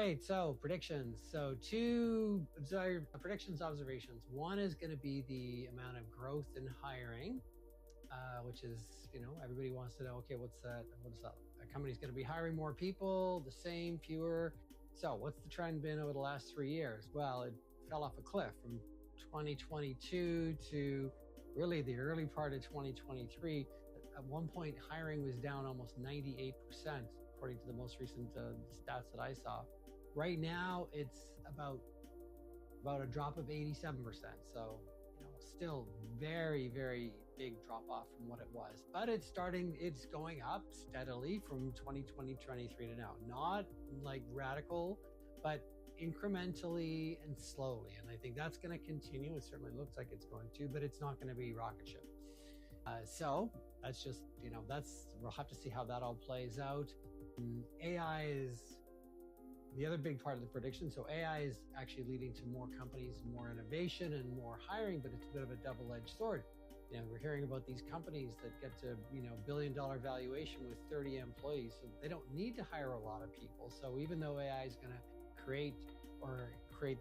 right, so predictions. So two predictions, observations. One is going to be the amount of growth in hiring, which is, everybody wants to know, okay, what's that? A company's going to be hiring more people, the same, fewer. So what's the trend been over the last 3 years? Well, it fell off a cliff from 2022 to really the early part of 2023. At one point, hiring was down almost 98%, according to the most recent stats that I saw. Right now, it's about a drop of 87%. So, still very, very big drop off from what it was. But it's going up steadily from 2023 to now. Not like radical, but incrementally and slowly. And I think that's going to continue. It certainly looks like it's going to, but it's not going to be rocket ship. So that's just, we'll have to see how that all plays out. AI is the other big part of the prediction. So AI is actually leading to more companies, more innovation and more hiring, but it's a bit of a double-edged sword. We're hearing about these companies that get to, billion-dollar valuation with 30 employees. So they don't need to hire a lot of people. So even though AI is going to create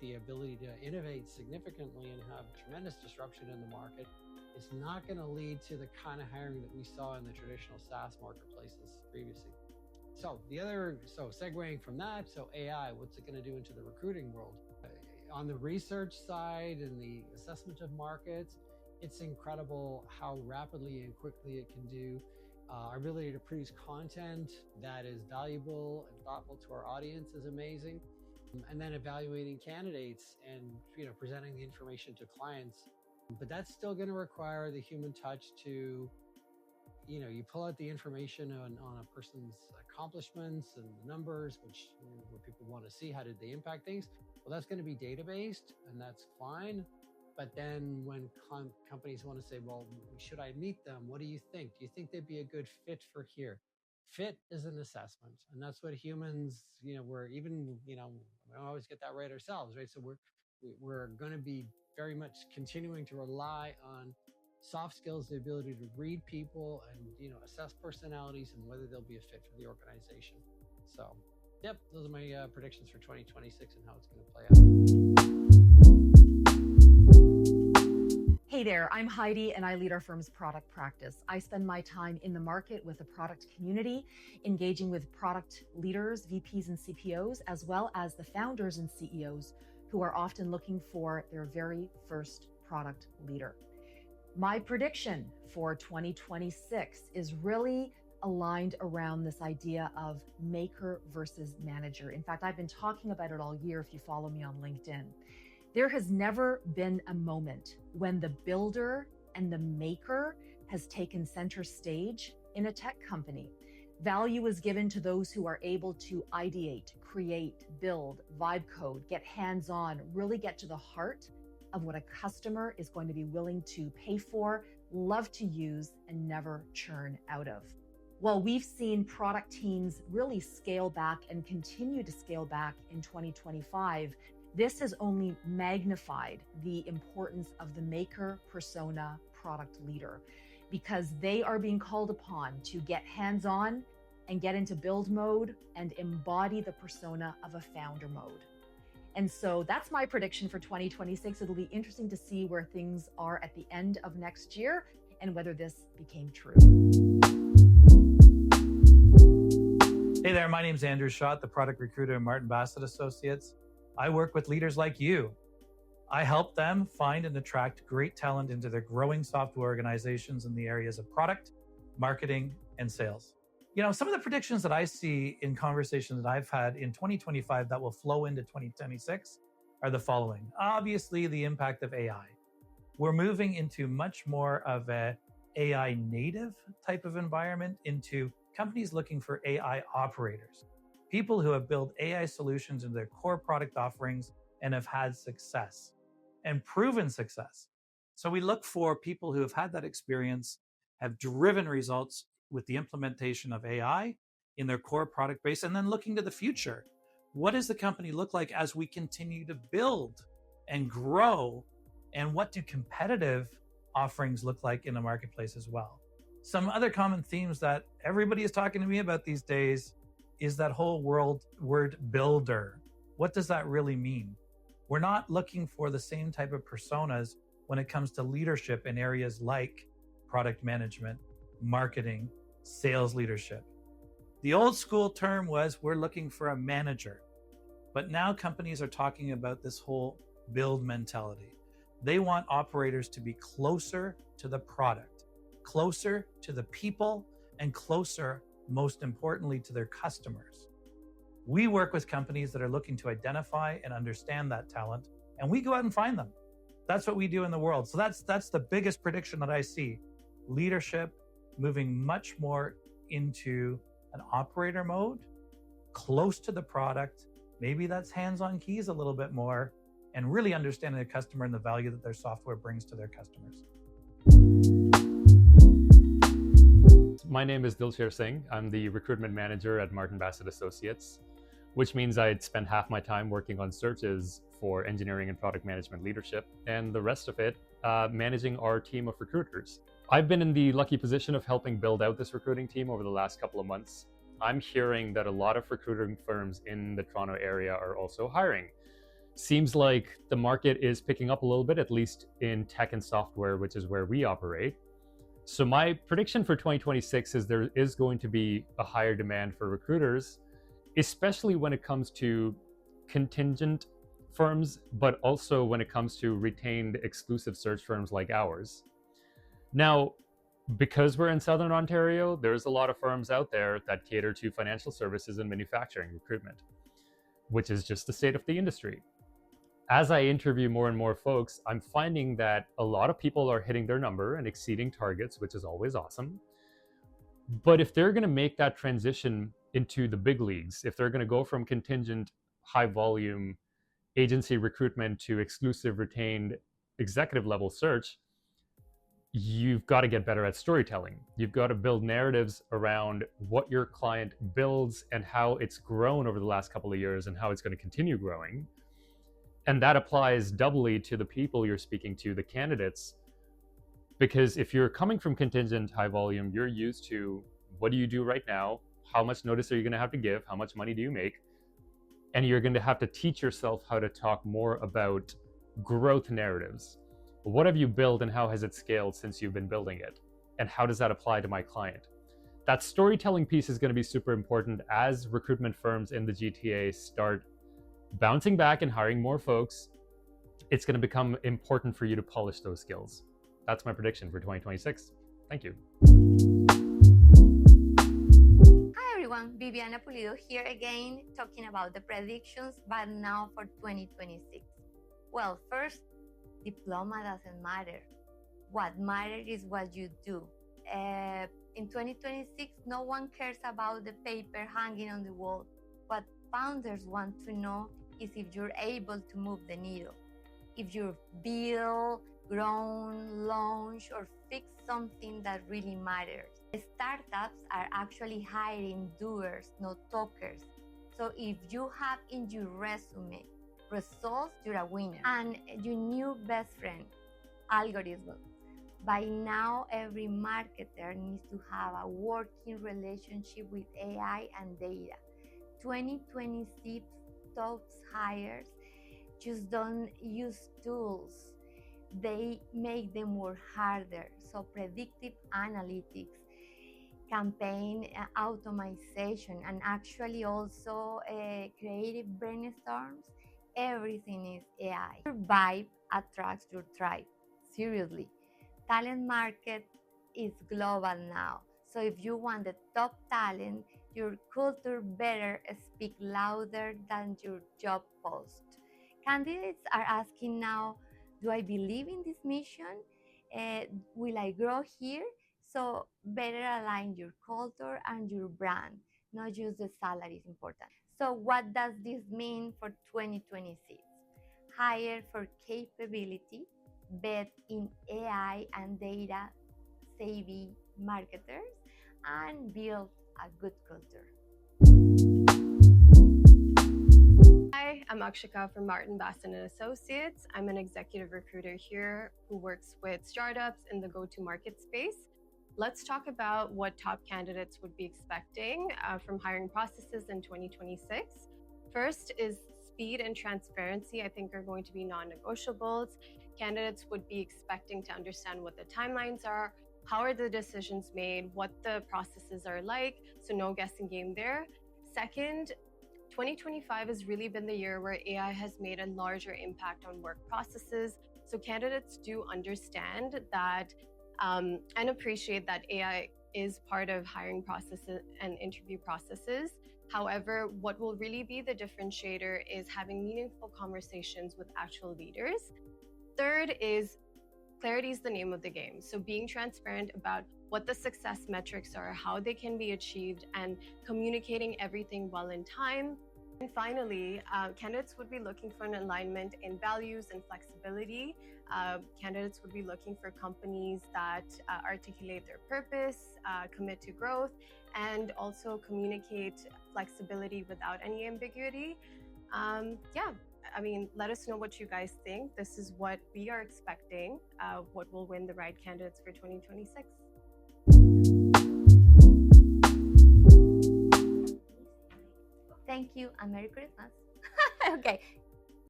the ability to innovate significantly and have tremendous disruption in the market, it's not going to lead to the kind of hiring that we saw in the traditional SaaS marketplaces previously. So segueing from that, so AI, what's it going to do into the recruiting world? On the research side and the assessment of markets, it's incredible how rapidly and quickly it can do. Our ability to produce content that is valuable and thoughtful to our audience is amazing. And then evaluating candidates and presenting the information to clients. But that's still going to require the human touch to, you pull out the information on a person's accomplishments and numbers, which what people want to see, how did they impact things? Well, that's going to be data-based, and that's fine. But then when companies want to say, well, should I meet them? What do you think? Do you think they'd be a good fit for here? Fit is an assessment, and that's what humans, we're even, we don't always get that right ourselves, right? So we're going to be very much continuing to rely on soft skills, the ability to read people and, assess personalities and whether they'll be a fit for the organization. So, yep, those are my predictions for 2026 and how it's going to play out. Hey there, I'm Heidi and I lead our firm's product practice. I spend my time in the market with the product community, engaging with product leaders, VPs and CPOs, as well as the founders and CEOs who are often looking for their very first product leader. My prediction for 2026 is really aligned around this idea of maker versus manager. In fact, I've been talking about it all year if you follow me on LinkedIn. There has never been a moment when the builder and the maker has taken center stage in a tech company. Value is given to those who are able to ideate, create, build, vibe code, get hands-on, really get to the heart of what a customer is going to be willing to pay for, love to use, and never churn out of. Well, we've seen product teams really scale back and continue to scale back in 2025. This has only magnified the importance of the maker persona product leader because they are being called upon to get hands-on and get into build mode and embody the persona of a founder mode. And so that's my prediction for 2026. It'll be interesting to see where things are at the end of next year and whether this became true. Hey there, my name's Andrew Schott, the product recruiter at Martyn Bassett Associates. I work with leaders like you. I help them find and attract great talent into their growing software organizations in the areas of product, marketing, and sales. Some of the predictions that I see in conversations that I've had in 2025 that will flow into 2026 are the following. Obviously, the impact of AI. We're moving into much more of a AI native type of environment, into companies looking for AI operators. People who have built AI solutions into their core product offerings and have had success and proven success. So we look for people who have had that experience, have driven results with the implementation of AI in their core product base, and then looking to the future. What does the company look like as we continue to build and grow? And what do competitive offerings look like in the marketplace as well? Some other common themes that everybody is talking to me about these days is that whole word builder. What does that really mean? We're not looking for the same type of personas when it comes to leadership in areas like product management, marketing, sales leadership. The old school term was we're looking for a manager, but now companies are talking about this whole build mentality. They want operators to be closer to the product, closer to the people, and closer, most importantly, to their customers. We work with companies that are looking to identify and understand that talent, and we go out and find them. That's what we do in the world. So that's the biggest prediction that I see. Leadership moving much more into an operator mode, close to the product. Maybe that's hands-on keys a little bit more, and really understanding the customer and the value that their software brings to their customers. My name is Dilsher Singh. I'm the recruitment manager at Martyn Bassett Associates, which means I'd spend half my time working on searches for engineering and product management leadership, and the rest of it managing our team of recruiters. I've been in the lucky position of helping build out this recruiting team over the last couple of months. I'm hearing that a lot of recruiting firms in the Toronto area are also hiring. Seems like the market is picking up a little bit, at least in tech and software, which is where we operate. So my prediction for 2026 is there is going to be a higher demand for recruiters, especially when it comes to contingent firms, but also when it comes to retained exclusive search firms like ours. Now, because we're in Southern Ontario, there's a lot of firms out there that cater to financial services and manufacturing recruitment, which is just the state of the industry. As I interview more and more folks, I'm finding that a lot of people are hitting their number and exceeding targets, which is always awesome. But if they're going to make that transition into the big leagues, if they're going to go from contingent, high volume agency recruitment to exclusive retained executive level search, you've got to get better at storytelling. You've got to build narratives around what your client builds and how it's grown over the last couple of years and how it's going to continue growing. And that applies doubly to the people you're speaking to, the candidates, because if you're coming from contingent high volume, you're used to what do you do right now? How much notice are you going to have to give? How much money do you make? And you're going to have to teach yourself how to talk more about growth narratives. What have you built and how has it scaled since you've been building it? And how does that apply to my client? That storytelling piece is going to be super important as recruitment firms in the GTA start bouncing back and hiring more folks. It's going to become important for you to polish those skills. That's my prediction for 2026. Thank you. Hi everyone, Viviana Pulido here again, talking about the predictions, but now for 2026. Well, first, diploma doesn't matter. What matters is what you do. In 2026, no one cares about the paper hanging on the wall. What founders want to know is if you're able to move the needle. If you've built, grown, launched, or fixed something that really matters. Startups are actually hiring doers, not talkers. So if you have in your resume results, you're a winner. And your new best friend, algorithm. By now, every marketer needs to have a working relationship with AI and data. 2026 top hires just don't use tools. They make them work harder. So predictive analytics, campaign automation, and actually also creative brainstorms, everything is AI. Your vibe attracts your tribe. Seriously. Talent market is global now. So if you want the top talent, your culture better speak louder than your job post. Candidates are asking now, do I believe in this mission? Will I grow here? So better align your culture and your brand, not just the salary is important. So what does this mean for 2026? Hire for capability, bet in AI and data savvy marketers, and build a good culture. Hi, I'm Akshika from Martyn Bassett Associates. I'm an executive recruiter here who works with startups in the go-to-market space. Let's talk about what top candidates would be expecting from hiring processes in 2026. First is speed and transparency, I think, are going to be non-negotiables. Candidates would be expecting to understand what the timelines are, how are the decisions made, what the processes are like, so no guessing game there. Second, 2025 has really been the year where AI has made a larger impact on work processes. So candidates do understand that and appreciate that AI is part of hiring processes and interview processes. However, what will really be the differentiator is having meaningful conversations with actual leaders. Third is clarity is the name of the game. So being transparent about what the success metrics are, how they can be achieved, and communicating everything well in time. And finally, candidates would be looking for an alignment in values and flexibility. Candidates would be looking for companies that articulate their purpose, commit to growth, and also communicate flexibility without any ambiguity. I mean, let us know what you guys think. This is what we are expecting, what will win the right candidates for 2026. Thank you and Merry Christmas. Okay,